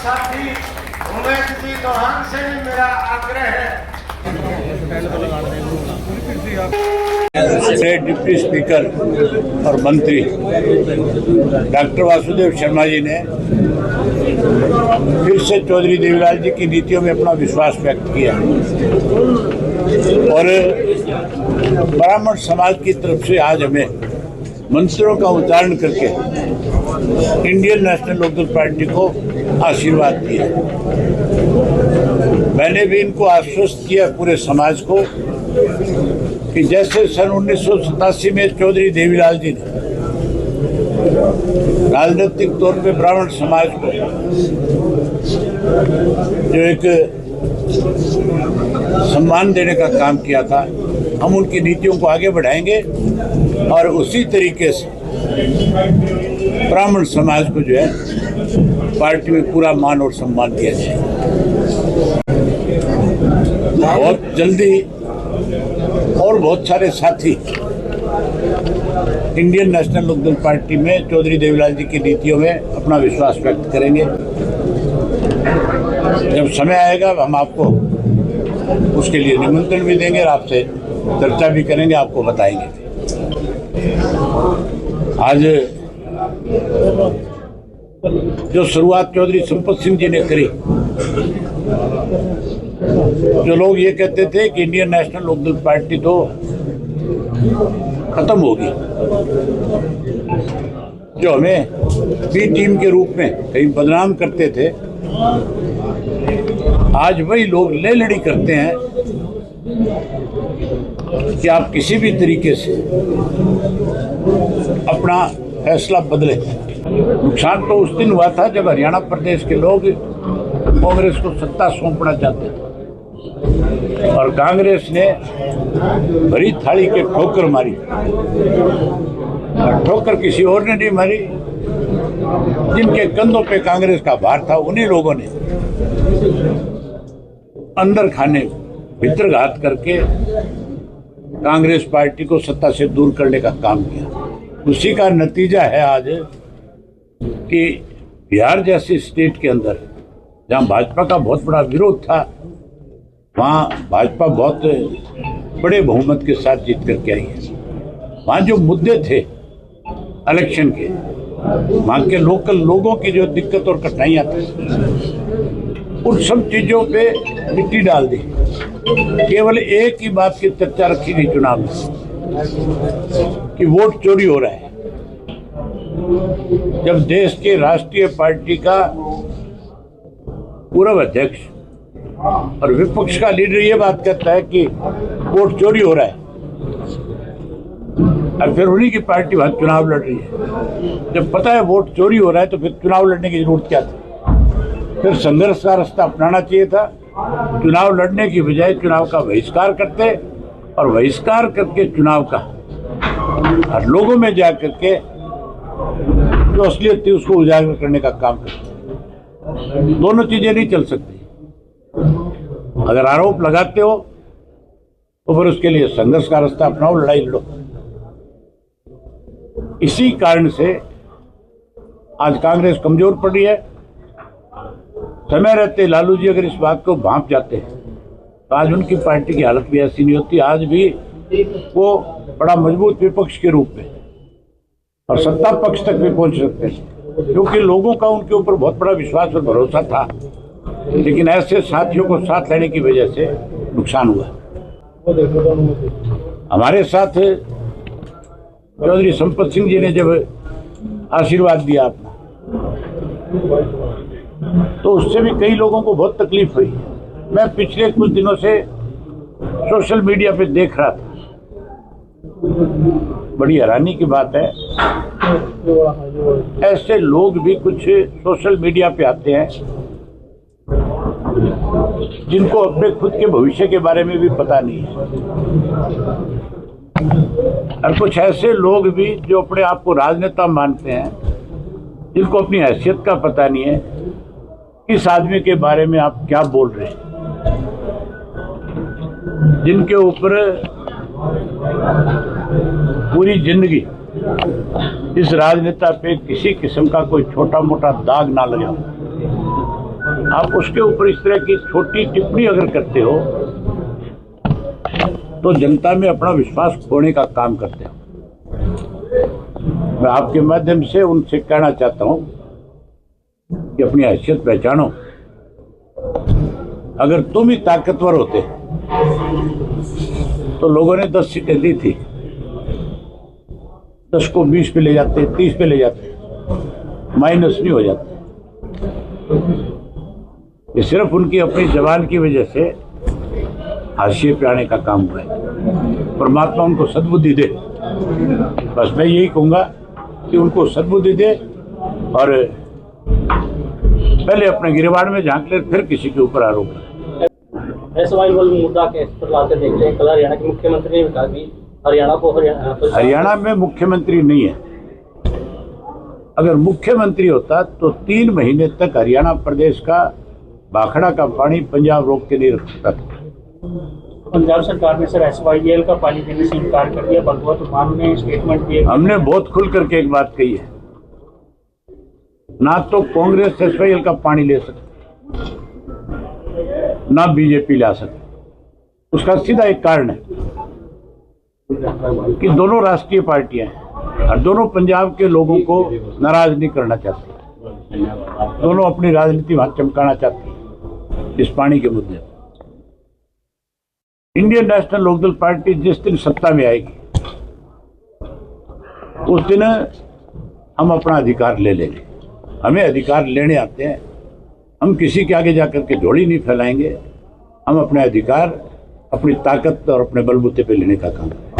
साथी उमेश जी दोहान से भी मेरा आग्रह है। डिप्टी स्पीकर और मंत्री डॉक्टर वासुदेव शर्मा जी ने फिर से चौधरी देवीलाल जी की नीतियों में अपना विश्वास व्यक्त किया और ब्राह्मण समाज की तरफ से आज हमें मंत्रियों का उच्चारण करके इंडियन नेशनल लोकदल पार्टी को आशीर्वाद दिया। मैंने भी इनको आश्वस्त किया पूरे समाज को कि जैसे सन 1987 में चौधरी देवीलाल जी ने राजनीतिक तौर पे ब्राह्मण समाज को जो एक सम्मान देने का काम किया था, हम उनकी नीतियों को आगे बढ़ाएंगे और उसी तरीके से ब्राह्मण समाज को जो है पार्टी में पूरा मान और सम्मान दिया जाएगा। बहुत जल्दी और बहुत सारे साथी इंडियन नेशनल लोकदल पार्टी में चौधरी देवीलाल जी की नीतियों में अपना विश्वास व्यक्त करेंगे। जब समय आएगा हम आपको उसके लिए निमंत्रण भी देंगे और आपसे चर्चा भी करेंगे, आपको बताएंगे। आज जो शुरुआत चौधरी संपत सिंह जी ने करी, जो लोग ये कहते थे कि इंडियन नेशनल लोकदल पार्टी तो खत्म होगी, जो हमें बी टीम के रूप में कहीं बदनाम करते थे, आज वही लोग ले लड़ी करते हैं कि आप किसी भी तरीके से अपना फैसला बदलें। नुकसान तो उस दिन हुआ था जब हरियाणा प्रदेश के लोग कांग्रेस को सत्ता सौंपना चाहते थे और कांग्रेस ने भरी थाली के ठोकर मारी। और ठोकर किसी और ने नहीं मारी, जिनके कंधों पे कांग्रेस का भार था उन्हीं लोगों ने अंदर खाने भीतर घात करके कांग्रेस पार्टी को सत्ता से दूर करने का काम किया। उसी का नतीजा है आज कि बिहार जैसी स्टेट के अंदर जहां भाजपा का बहुत बड़ा विरोध था, वहां भाजपा बहुत बड़े बहुमत के साथ जीत करके आई है। वहां जो मुद्दे थे इलेक्शन के, वहां के लोकल लोगों की जो दिक्कत और कठिनाइयां थी, उन सब चीजों पे मिट्टी डाल दी। केवल एक ही बात की चर्चा रखी गई चुनाव में कि वोट चोरी हो रहा है। जब देश के राष्ट्रीय पार्टी का पूर्व अध्यक्ष और विपक्ष का लीडर ये बात कहता है कि वोट चोरी हो रहा है, और फिर उन्हीं की पार्टी वहां चुनाव लड़ रही है। जब पता है वोट चोरी हो रहा है तो फिर चुनाव लड़ने की जरूरत क्या थी? फिर संघर्ष का रास्ता अपनाना चाहिए था। चुनाव लड़ने की बजाय चुनाव का बहिष्कार करते और बहिष्कार करके चुनाव का और लोगों में जा करके जो असलियत थी उसको उजागर करने का काम करते। दोनों चीजें नहीं चल सकती। अगर आरोप लगाते हो तो फिर उसके लिए संघर्ष का रास्ता अपनाओ, लड़ाई लड़ो। इसी कारण से आज कांग्रेस कमजोर पड़ी है। समय रहते लालू जी अगर इस बात को भांप जाते हैं तो आज उनकी पार्टी की हालत भी ऐसी नहीं होती। आज भी वो बड़ा मजबूत विपक्ष के रूप में और सत्ता पक्ष तक भी पहुंच सकते हैं, क्योंकि लोगों का उनके ऊपर बहुत बड़ा विश्वास और भरोसा था। लेकिन ऐसे साथियों को साथ लेने की वजह से नुकसान हुआ। हमारे साथ चौधरी संपत सिंह जी ने जब आशीर्वाद दिया अपना, तो उससे भी कई लोगों को बहुत तकलीफ हुई। मैं पिछले कुछ दिनों से सोशल मीडिया पे देख रहा था, बड़ी हैरानी की बात है, ऐसे लोग भी कुछ सोशल मीडिया पे आते हैं जिनको अपने खुद के भविष्य के बारे में भी पता नहीं है, और कुछ ऐसे लोग भी जो अपने आप को राजनेता मानते हैं, जिनको अपनी हैसियत का पता नहीं है इस आदमी के बारे में आप क्या बोल रहे हैं, जिनके ऊपर पूरी जिंदगी इस राजनेता पे किसी किस्म का कोई छोटा मोटा दाग ना लगा, आप उसके ऊपर इस तरह की छोटी टिप्पणी अगर करते हो तो जनता में अपना विश्वास खोने का काम करते हो। मैं आपके माध्यम से उनसे कहना चाहता हूं कि अपनी हैसियत पहचानो। अगर तुम ही ताकतवर होते तो लोगों ने 10 सीटें दी थी, 10 को 20 पे ले जाते, 30 पे ले जाते, माइनस नहीं हो जाते। ये सिर्फ उनकी अपनी जबान की वजह से हाशिए पे आने का काम हुआ है। परमात्मा उनको सद्बुद्धि दे। बस मैं यही कहूंगा कि उनको सद्बुद्धि दे और पहले अपने गिरबान में झांक ले, फिर किसी के ऊपर आरोप लगाए। मुद्दा के पर लाते देखते हैं, कल हरियाणा के मुख्यमंत्री ने कहा कि हरियाणा में मुख्यमंत्री नहीं है। अगर मुख्यमंत्री होता तो 3 महीने तक हरियाणा प्रदेश का भाखड़ा का पानी पंजाब रोक के नहीं रख सकता था। पंजाब सरकार ने सर SYL का पानी देने से इनकार कर दिया। भगवत मान ने स्टेटमेंट दिया। हमने बहुत खुल करके एक बात कही है, ना तो कांग्रेस SYL का पानी ले सकती, ना बीजेपी ला सकती। उसका सीधा एक कारण है कि दोनों राष्ट्रीय पार्टियां हैं और दोनों पंजाब के लोगों को नाराज नहीं करना चाहती। दोनों अपनी राजनीति वहां चमकाना चाहती है इस पानी के मुद्दे पर। इंडियन नेशनल लोकदल पार्टी जिस दिन सत्ता में आएगी उस दिन हम अपना अधिकार ले लेंगे। हमें अधिकार लेने आते हैं, हम किसी के आगे जाकर के झोली नहीं फैलाएंगे। हम अपने अधिकार अपनी ताकत और अपने बलबूते पे लेने का काम करें।